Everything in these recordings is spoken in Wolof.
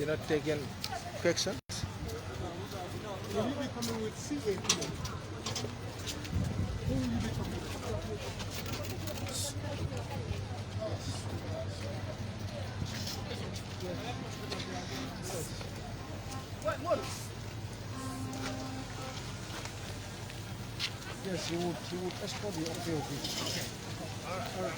You're not taking questions? Will you be coming with CA tomorrow? Who will you be coming with? What? Yes, he would escort you. Okay. All right.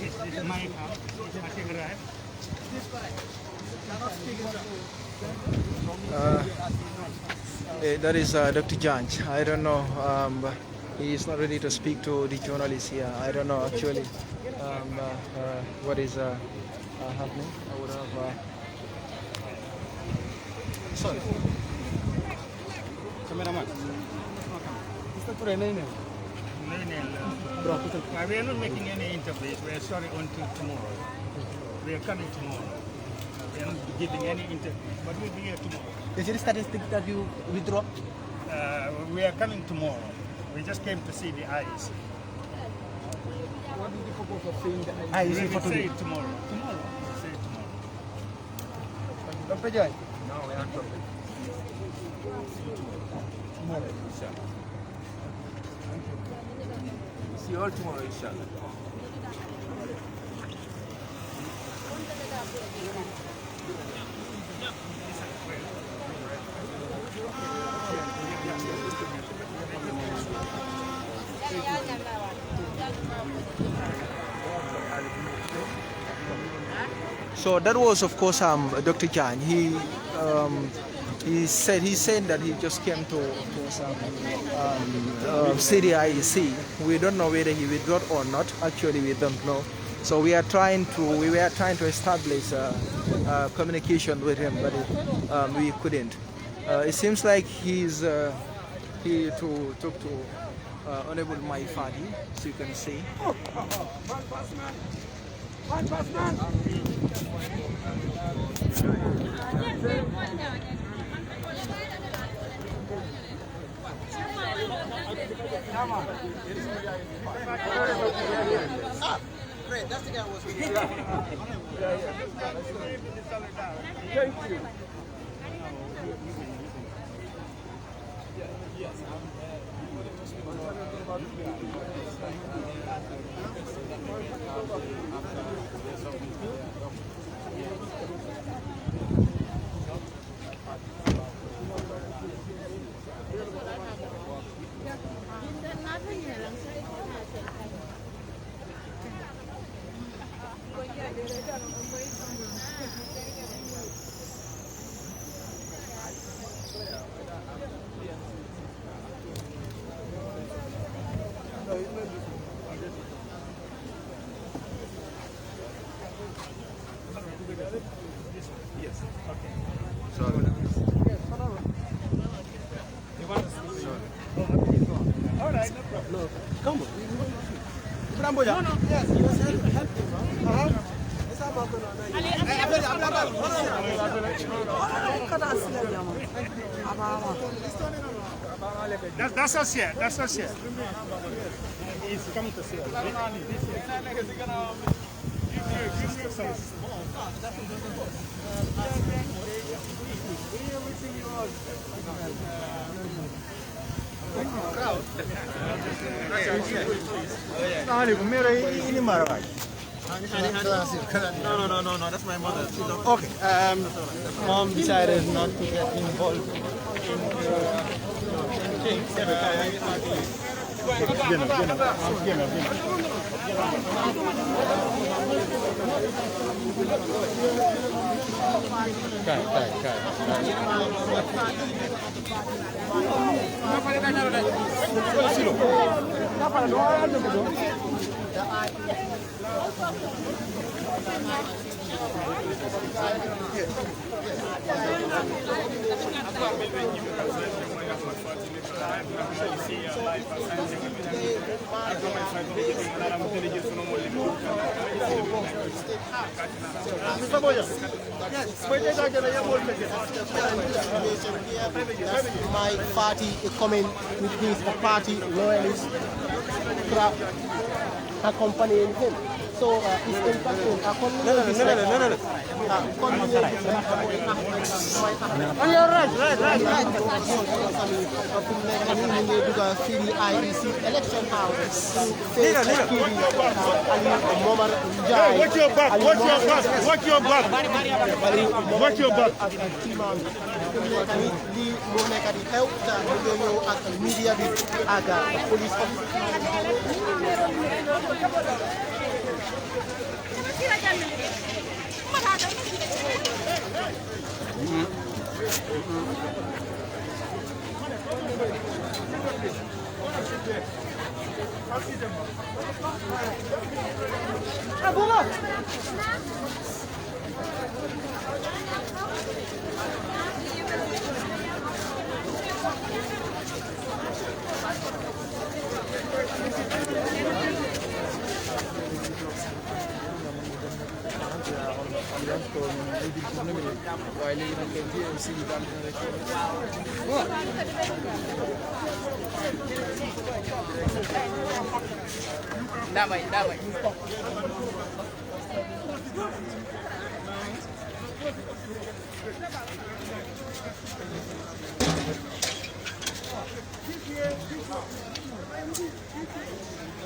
This is my house. That is Dr. Janj. I don't know. He is not ready to speak to the journalists here. I don't know actually what is happening. I would have. Sorry. Cameraman. We are not making any interviews. We are sorry until tomorrow. We are coming tomorrow. We are not giving any interview, but we'll be here tomorrow. Is it a statistic that you withdraw? We are coming tomorrow. We just came to see the eyes. What is the purpose of seeing the I We see will for say today. it tomorrow. We'll say it tomorrow. Dr. Joy. No, we are talking. Tomorrow, inshallah. See you all tomorrow, inshallah. So that was, of course, Dr. Jan. He said that he just came to, of course, CDIEC. We don't know whether he withdrew or not. Actually, we don't know. So we were trying to establish communication with him, but we couldn't. It seems like he talked to Honorable Mai Fadi, so you can see. One pass man. Great, that's the guy who was with you. Thank you. Yes. Okay. Sorry. You want to speak? All right, no problem. No, come on. No. Yes, you must help him. It's about That's us here. That's us here. He's coming to see us. No, that's my mother. Okay, mom decided not to get involved in things every Mr. Boya. My party is coming with his party loyalists accompanying him. So it's impacting on your right. Election house. Watch your back. Watch your back. Watch your back. Watch your back.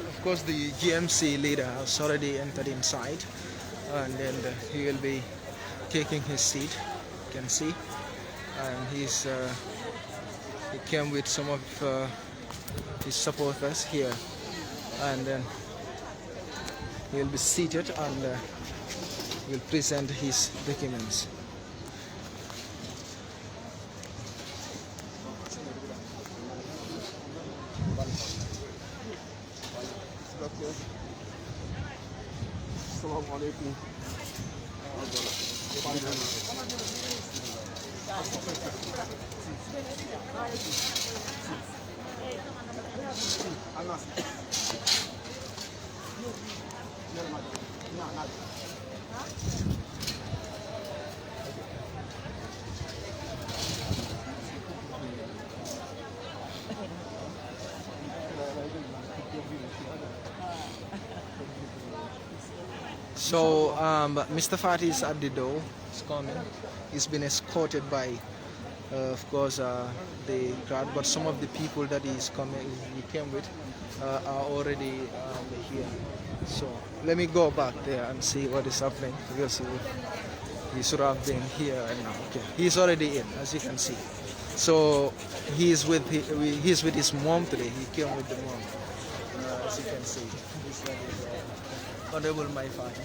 Of course, the GMC leader has already entered inside, and then he will be taking his seat. You can see, and he came with some of his supporters here, and then he will be seated and will present his documents. So Mr. Fatou is at the door. He's coming. He's been escorted by, of course, the crowd. But some of the people that he came with, are already here. So let me go back there and see what is happening, because he should have been here right now. Okay, he's already in, as you can see. So he's with his mom today. He came with the mom, as you can see. Honorable my father.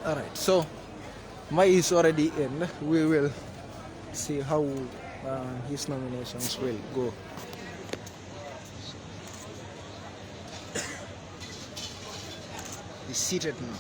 All right, so Mai is already in. We will see how his nominations will go. He's seated now.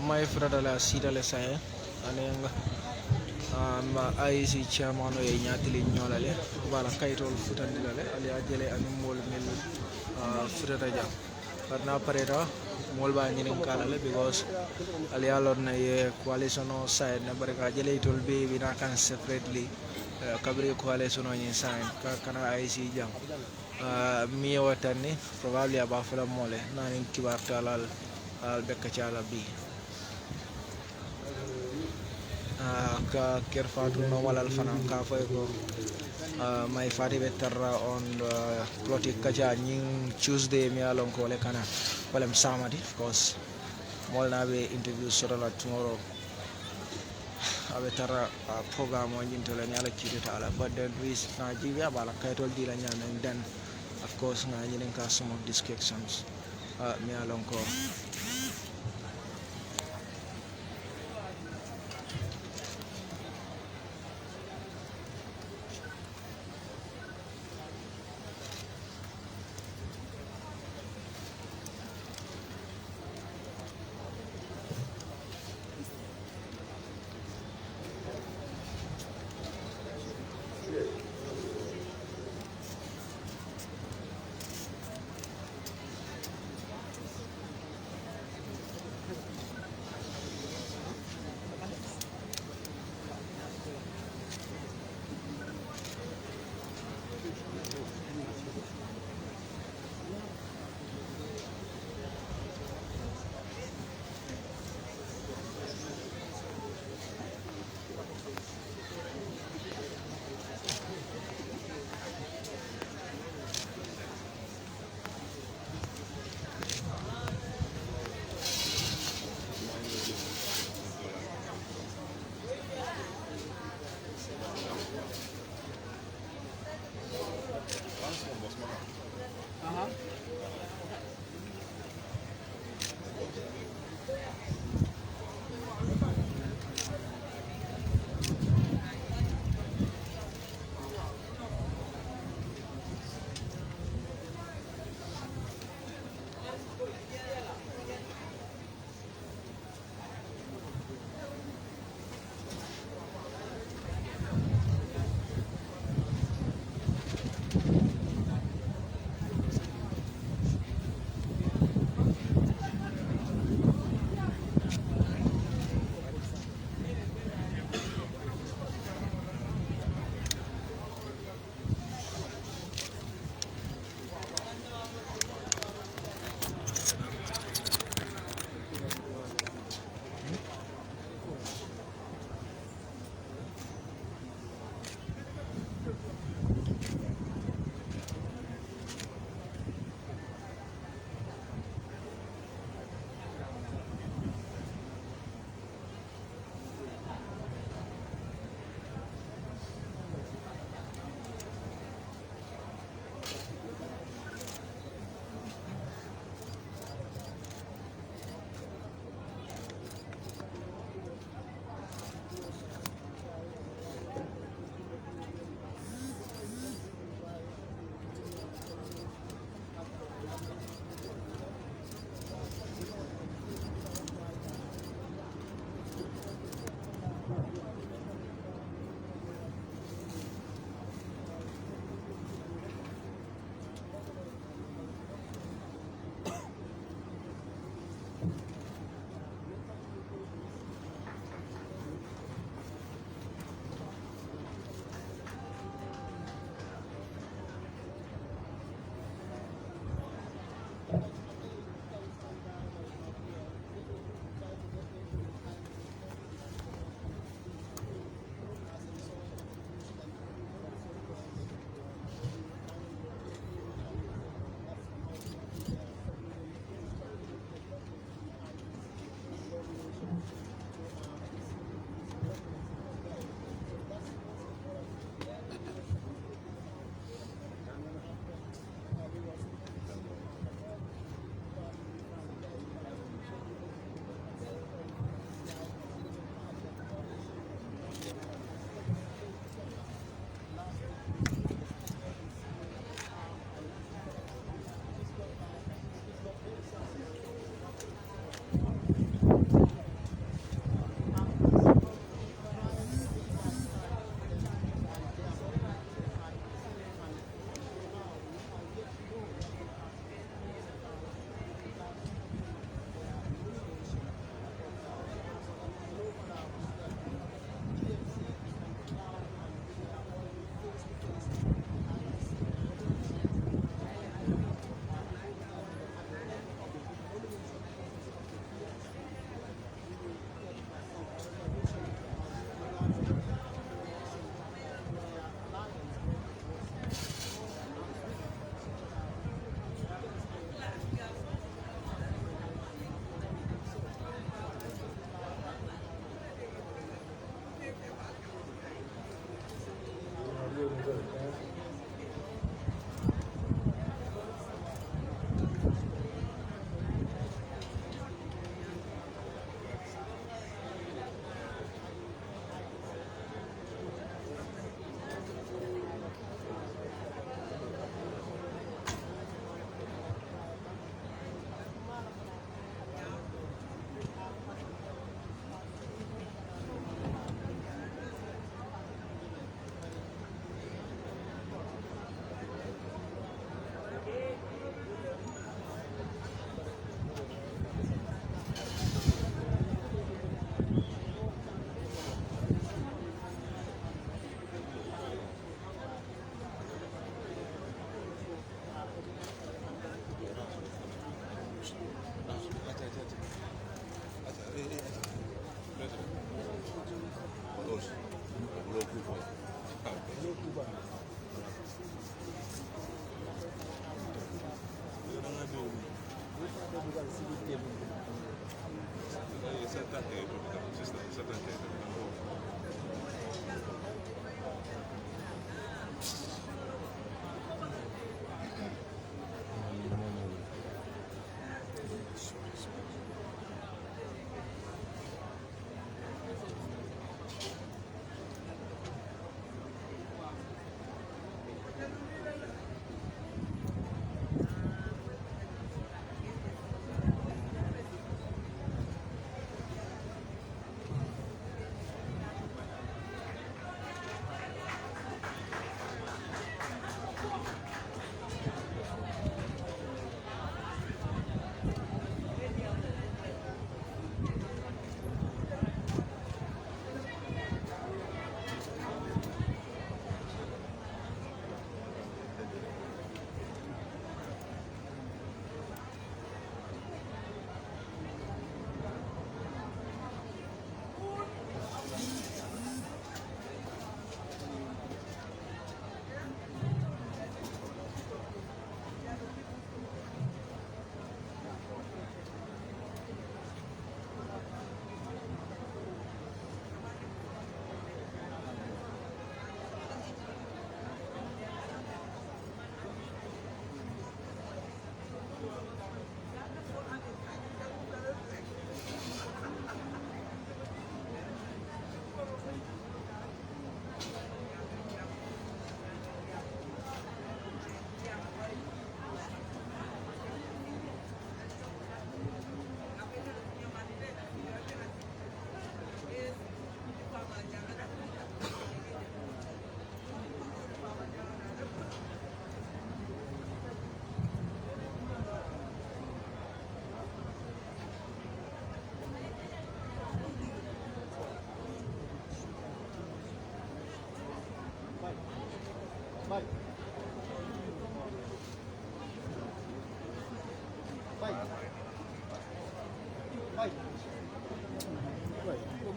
My brother la sita le say anenga IC chairman o nyatili nyolale wala kaytol futandilale ali ajele animol mel frata ja but na pareta molba ñinin kalale because ali alon na ye coalition o side na baraka jele itol be bina kan separately kabri coalition o ñin sign ka kana IC jam mi watani probably aba fula mole nanin kibar talal al bekka chala bi ka Kerr Fatou no walal fanan ka foy ko may fati be tarra on ploti kacha ñing Tuesday mi alon ko le kana walem samedi of course mol na be interview sorola tomorrow abe tara program o ñinto le ñala kirita ala but then we na jibi abala kaytol di la ñana then of course na ñinen ka some of these questions mi alon ko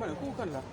Mana ko kan lah.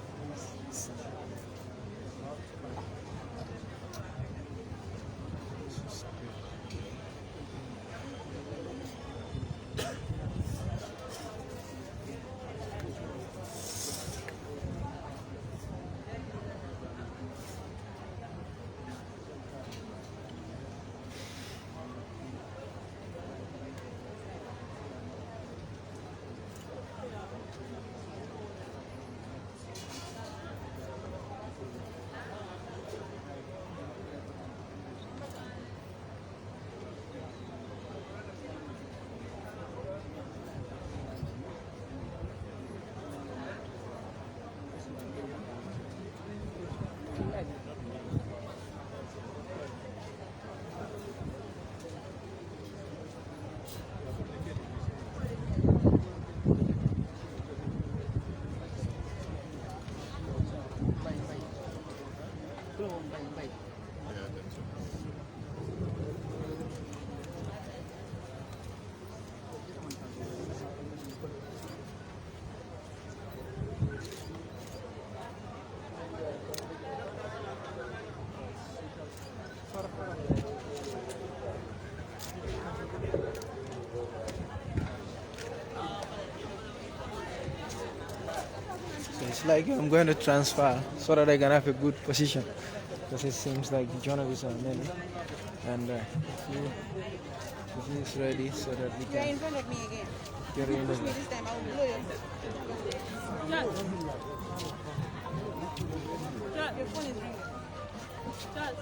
It's like I'm going to transfer so that I can have a good position, because it seems like the journalists are many, and if he is ready so that we You're can in front of me again. get in Push me there. this time, I will blow you. Charles, your phone is ringing. Charles.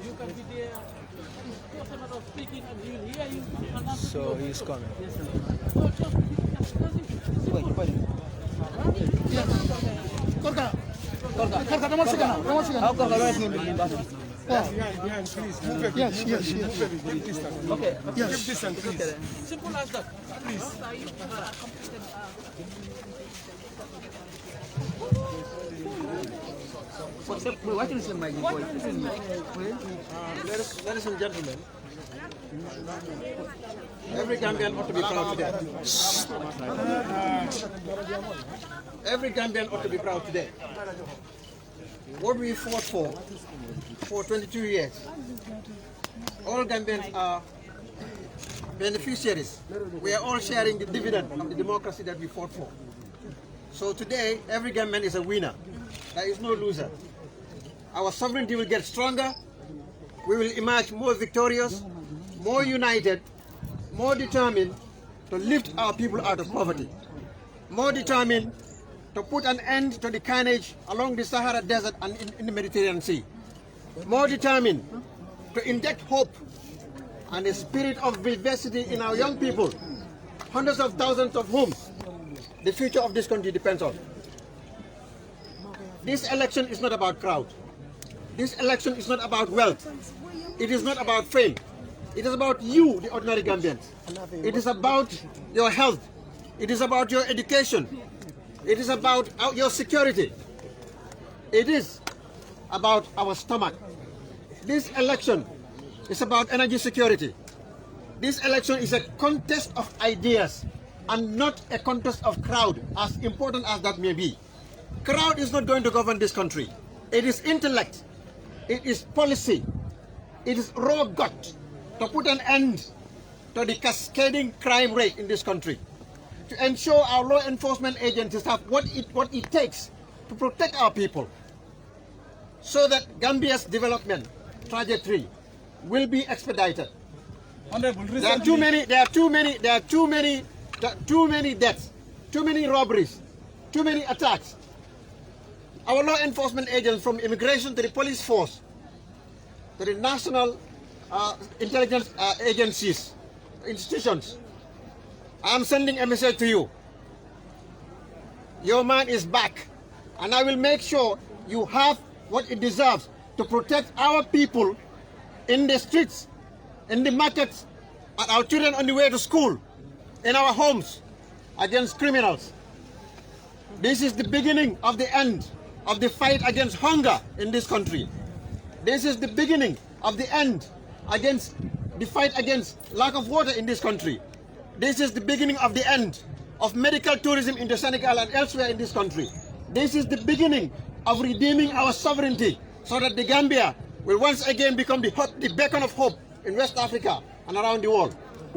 You can be there. Person of speaking and he will hear you. So he's coming. Behind, please. Move a bit. Yes, yes, yes. Move a bit. Keep distance. Okay. Yes. Keep distance, please. Simple as that. Ladies and gentlemen, every Gambian ought to be proud today. Every Gambian ought to be proud today. What we fought for 22 years, All Gambians are beneficiaries. We are all sharing the dividend of the democracy that we fought for. So today, every Gambian is a winner. There is no loser. Our sovereignty will get stronger. We will emerge more victorious, more united, more determined to lift our people out of poverty, more determined to put an end to the carnage along the Sahara Desert and in the Mediterranean Sea, more determined to inject hope and a spirit of vivacity in our young people, hundreds of thousands of whom the future of this country depends on. This election is not about crowd. This election is not about wealth. It is not about fame. It is about you, the ordinary Gambians. It is about your health. It is about your education. It is about your security. It is about our stomach. This election is about energy security. This election is a contest of ideas and not a contest of crowd, as important as that may be. Crowd is not going to govern this country. It is intellect. It is policy. It is raw gut to put an end to the cascading crime rate in this country, to ensure our law enforcement agencies have what it takes to protect our people, so that Gambia's development trajectory will be expedited. There are too many deaths, too many robberies, too many attacks. Our law enforcement agents, from immigration to the police force, to the national intelligence agencies, institutions, I am sending a message to you. Your man is back, and I will make sure you have what it deserves to protect our people in the streets, in the markets, and our children on the way to school, in our homes, against criminals. This is the beginning of the end of the fight against hunger in this country. This is the beginning of the end against the fight against lack of water in this country. This is the beginning of the end of medical tourism into Senegal and elsewhere in this country. This is the beginning of redeeming our sovereignty so that the Gambia will once again become the beacon of hope in West Africa and around the world.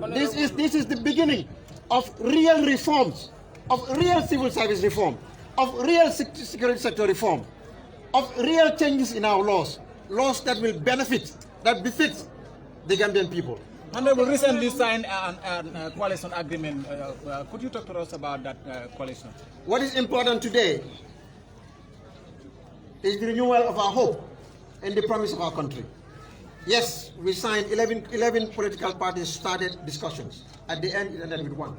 This is the beginning of real reforms, of real civil service reform, of real security sector reform, of real changes in our laws that will benefit, that befit the Gambian people. Honorable, recently signed a coalition agreement. Could you talk to us about that coalition? What is important today is the renewal of our hope and the promise of our country. Yes, we signed 11 political parties started discussions. At the end, it ended with one.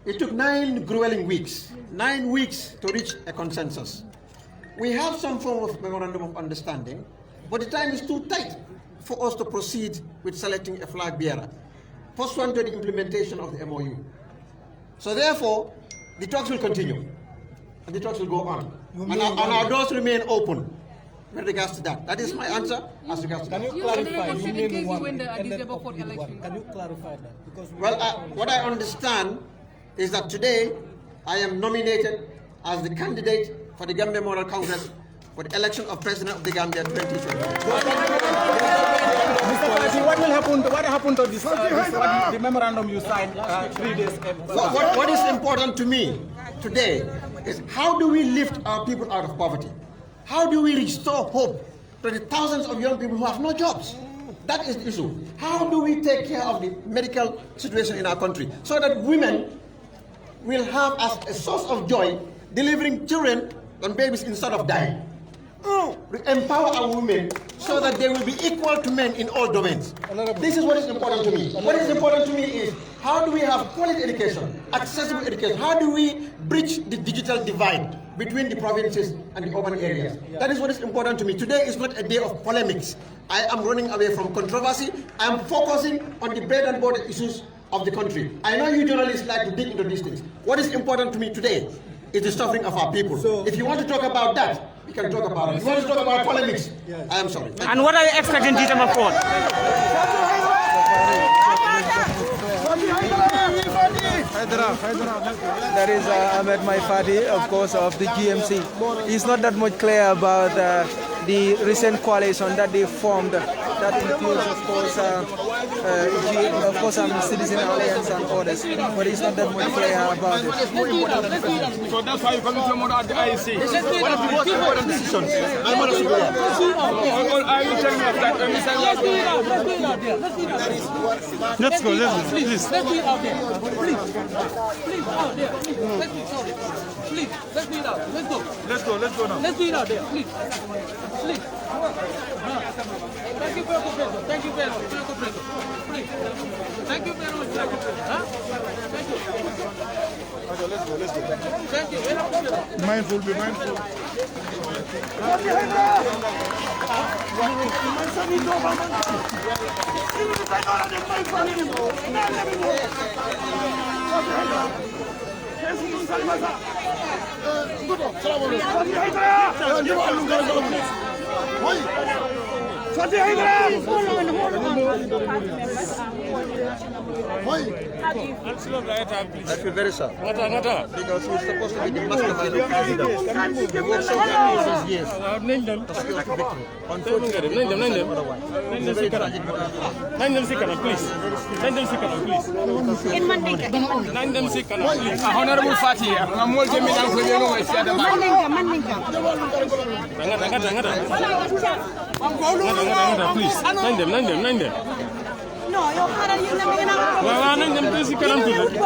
It took 9 grueling weeks, 9 weeks to reach a consensus. We have some form of memorandum of understanding, but the time is too tight for us to proceed with selecting a flag bearer, pursuant to the implementation of the MOU. So therefore, the talks will continue, and the talks will go on. And our doors remain open with regards to that. That is my answer as regards to that. Can you clarify? Can you clarify that? Because well, what I understand is that today I am nominated as the candidate for the Gambia Memorial Congress for the election of President of the Gambia 2020. Mr. Fatou, what happened to this, the memorandum you signed 3 days ago? What is important to me today is how do we lift our people out of poverty? How do we restore hope to the thousands of young people who have no jobs? That is the issue. How do we take care of the medical situation in our country so that women will have as a source of joy delivering children and babies instead of dying? Empower our women so that they will be equal to men in all domains. This is what is important to me. What is important to me is how do we have quality education, accessible education? How do we bridge the digital divide between the provinces and the urban areas? That is what is important to me. Today is not a day of polemics. I am running away from controversy. I am focusing on the bread and butter issues of the country. I know you journalists like to dig into these things. What is important to me today is the suffering of our people. So, if you want to talk about that, we can talk about it. If you want to talk about polemics, I am sorry. And what are you expecting to come forward? That is Ahmad Fatou, of course, of the GMC. He's not that much clear about the recent coalition that they formed that includes, of course, Citizen Alliance and others, but it's not that much clear about it. So that's why you come to more at the IEC. One of the most important decisions. I want to see that. I will tell you that. Let's go, please. Let's do it out there. Please. Please, out there. Let's do it, sorry. Please, let's do it out. Let's go. Let's go now. Let's do it out there, please. Please. Thank you for your cooperation. Thank you very much for your cooperation. Please. Thank you very much for your cooperation. Huh? Thank you. Okay, let's go. Thank you. Very much. Mindful, be mindful. I feel very sad because he's supposed to be the mastermind of president. He worked so hard all these years to secure victory. Unfortunately, otherwise. It's a very tragic please. Honorable Fatou, I'm more than please. No, yo xaaral yéen a ngi naan. waaw nañ dem ci kanam tuuti.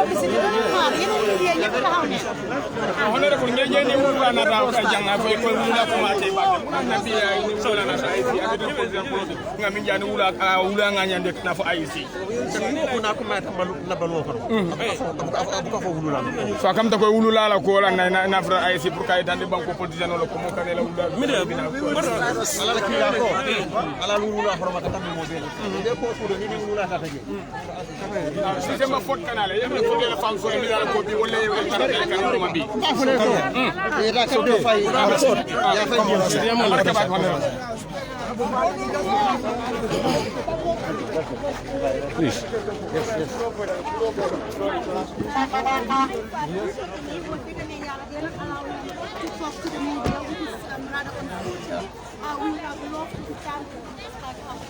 Honorable ngeen ni mo na daw ka janga fay ko mu la commencé ba na biya ni sola na sai fi avec le président nga min jani wula nga nyande na fa IEC kuna kuma ta na balwo ko abu ka fo wulula fa kam ta ko wulula la ko la na fra IEC pour kay dande banko politicien lo ko mo kan la wulula mi de ala ki la ko ala wulula hormata tam mo be de ko ko ni wulula ta taje système faute canal ya me ko de la fam so mi la ko bi wala e kala kan ma bi e da ko fay ya fay ya mo la ka ba ko please. Yes.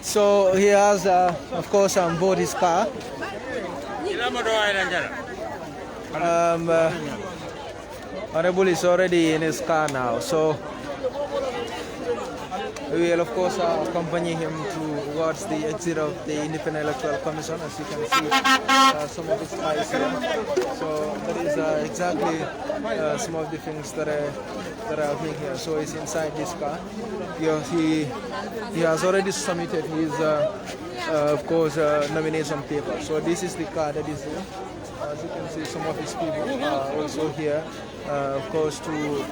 So he has, of course, on board his car. Honorable is already in his car now, so we will, of course, accompany him towards the exit of the Independent Electoral Commission. As you can see, some of his cars here. So that is exactly some of the things that are happening here. So he's inside this car. He has already submitted his, of course, nomination paper. So this is the car that is here. As you can see, some of his people are also here, of course, to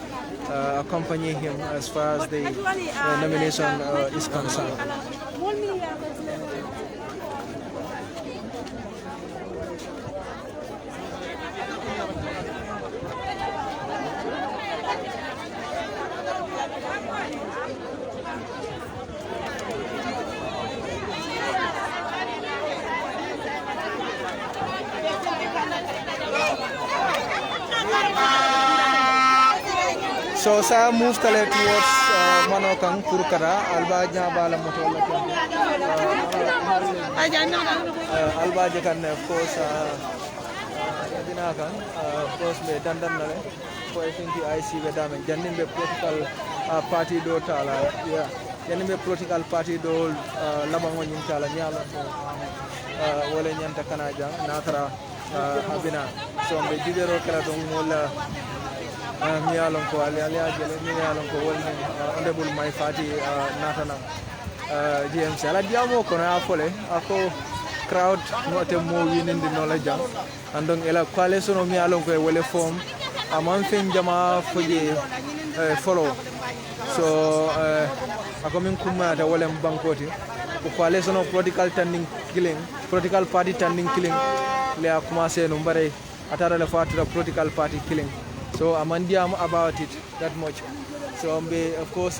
accompany him as far as the nomination is concerned. So saya move kale towards Manokang Kurkara Alba Jabala Motola Alba Jakan, of course, of course, me Dandan Nale, for I think the IC Vedam, Janin the political party do Tala, yeah, Janin the political party do Labangon in Tala, Nyala, Walanyanta Kanaja, Natara, Habina, so the Jidero Kaladong mi alon ko ali ajele mi alon ko woni honorable my party natana GMC ala diamo ko na fole ako crowd no te mo wininde no la jam andon ela coalition mi alon ko wole form amam fen jama foje follow so ako min kuma da wole bankoti ko coalition of political party turning killing le a commencé no bare atara le fatira political party killing. So I'm about it that much. So of course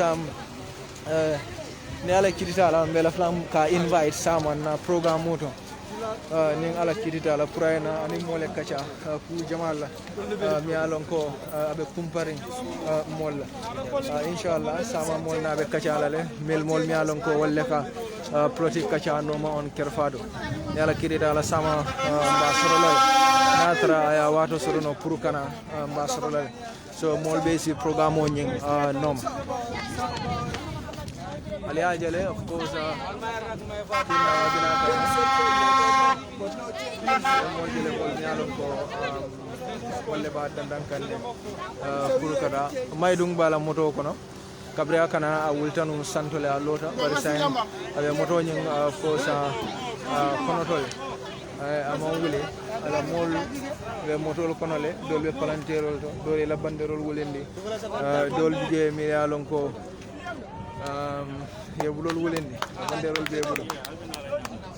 Neala Kitala Mbela Flam ka invite someone na program moto. ning ala kitita la purayna ani mole kacha ku jamal mi alon ko abe kumparing mol inshallah sama mol na be kacha la le mel mol mi alon ko wolle ka proti kacha no ma on kerfado yala kitita la sama mbasoro la natra ya wato soro no purukana mbasoro la so mol be si programme o nying nom ali ajale of course mol jele ko nyalon ko wolle ba dandan kan purukada maydung bala moto kono kabria kana a wultanu santole a lota bari say abe moto nying force kono tol ama wuli ala mol be motol kono le dol be palanterol to dol la banderol wulendi dol bije mi yalon ko yebulol wulendi banderol be bulo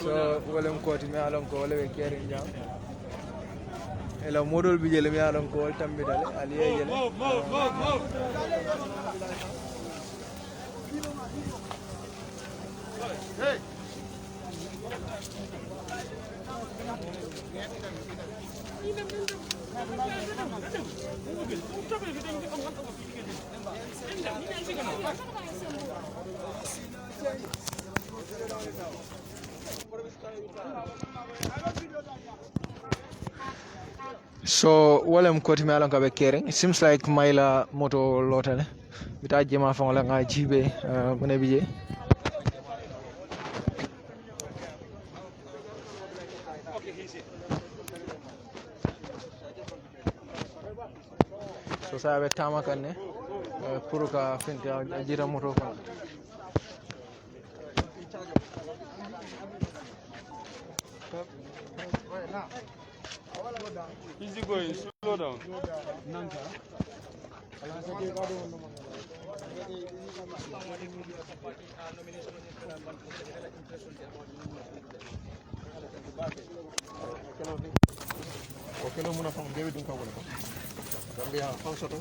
so wolem ko ti mi yalon ko wala be kerin jam ela modol bije le mi yalon ko wal tambidale ali yele hey so walem koti mi alon ka be kering it seems like mayla moto lotale bita jema fa wala nga jibe mone bije so sa be tama kanne pour ka finta jira moto ko Easy going, slow down. Okay, no muna fam David dun ka wala ko. Gambia fan soto.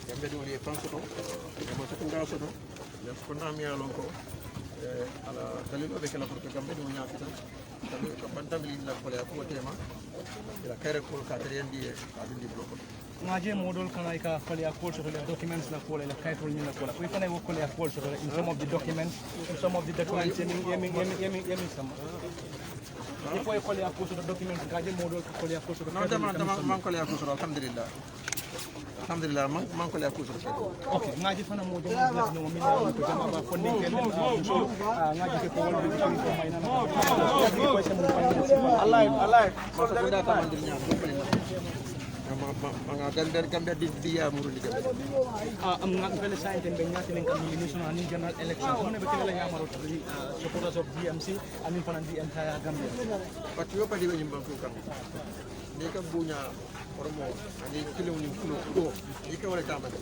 Gambia dun li fan soto. Mo soto ngal soto. Ya ko na mi alon ko. Ala dalilo be kala pour que Gambia dun nya kita. Tabi ko bantam li la ko ya ko tema. Ila kare ko ka trendi e adun di bloko. ngaje model kana ka fali a call so documents na call la kaytol ni na call we kana wo call a call so in some of the documents yemi sama il faut coller à cause de documents ngaje model coller à cause de non man coller à cause alhamdulillah alhamdulillah man coller à cause okay ngaje fana mo jëm la no mi na ko jama ba fonni ken ngaje ke ko wol bi ko may na Allah ko sa da ta mandir nya mga ganda di dia muru ni gabe am nga fele sainte be nyati len kam ni national ni general election mo ne be kala ya maro supporters of GMC amin fanan di entire Gambia but yo padi be nyimba ko kam ni ka bunya ormo ani kilo ni kulo ko ni ka wala tamane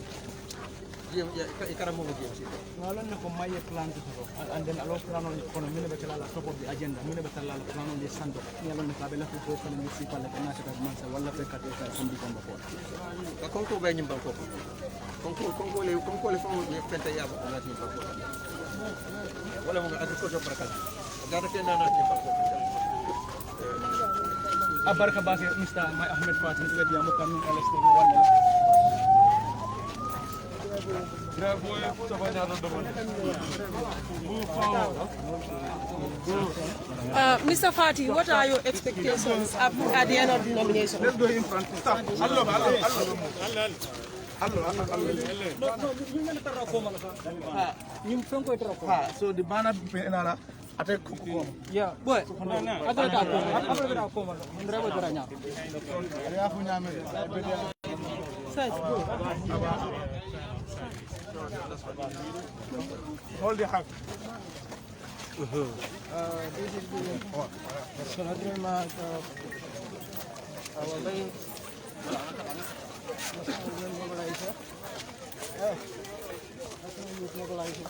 ikara mo GMC ngalon ne ko maye plan to and then alo plan on kono mine be kala la top of the agenda mine be kala la plan on the sando ngalon ne ka be la ko ko ni si pala kana ta mansa wala be kate ka sambi ko ko ka konko be nyimba ko konko le famo ni fenta yaba na ti ko wala mo ga ko job rakal gata ke na nyimba ko abarka bake Mr. Ahmad Fatou ni be diamu kam ni LST wala Mr. Fatou, what are your expectations at the end of the nomination? Let's go in front. Stop. Hello. So the banner penala attack kuko. yeah boy agata ko ndra ba dara nya Ya funya me. Hold the hand. This is the Sonadri ma our main mobilizer. Mobilizer.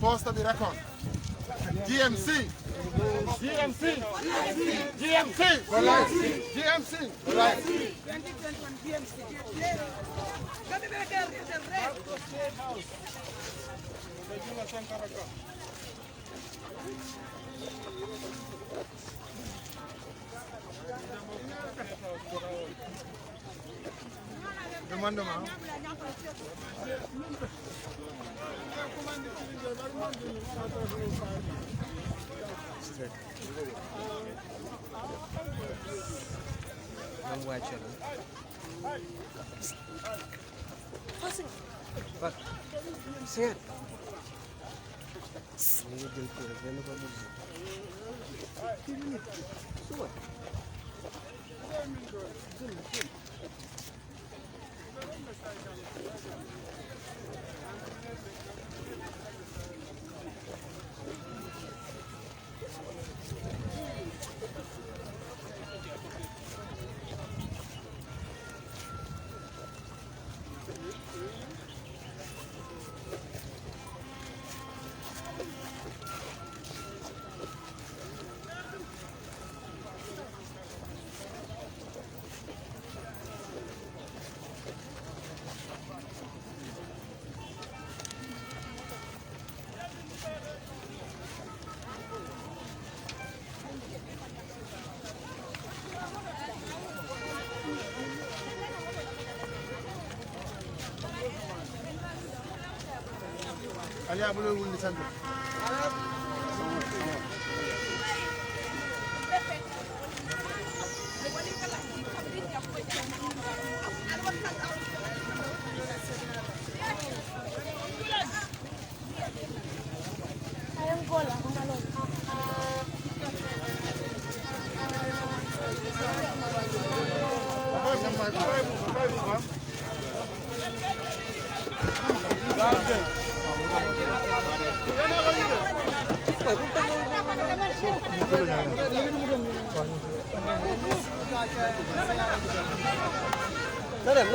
Post the record. GMC. GMC. GMC. GMC. Aliya bulu wundi santo.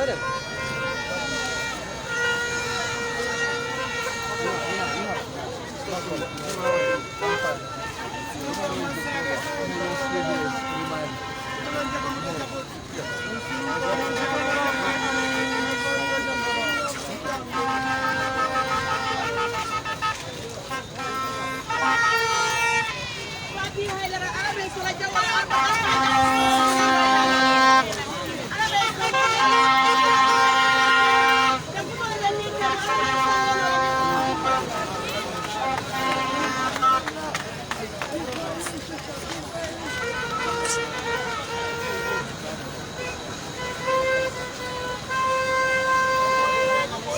Let him.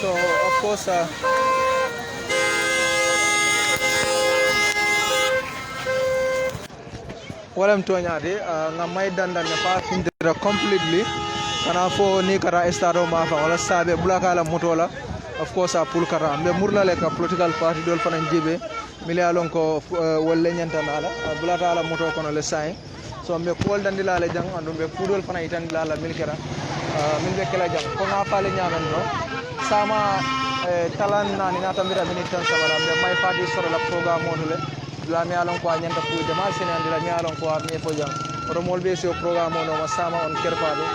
So of course what I'm doing nga may dandan ne pa findira completely kana fo ni kara estado ma fa wala sabe bulaka la motola of course pour kara be murla le ka political party dol fanan jibe milialon ko wolle nyantana la bulata la moto kono le sai so be pol dandila le jang andu be kudol fanan itandila la milkera min be kala jang ko nga pale nyamen no sama talan nani nata mira minitan samara be may party soro la programme module la mi alon ko nyanta pu jama sene andila mi alon ko mi fo jang romol be so programme no ma sama on kerfado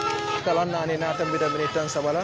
talan nani nata mira minitan sabala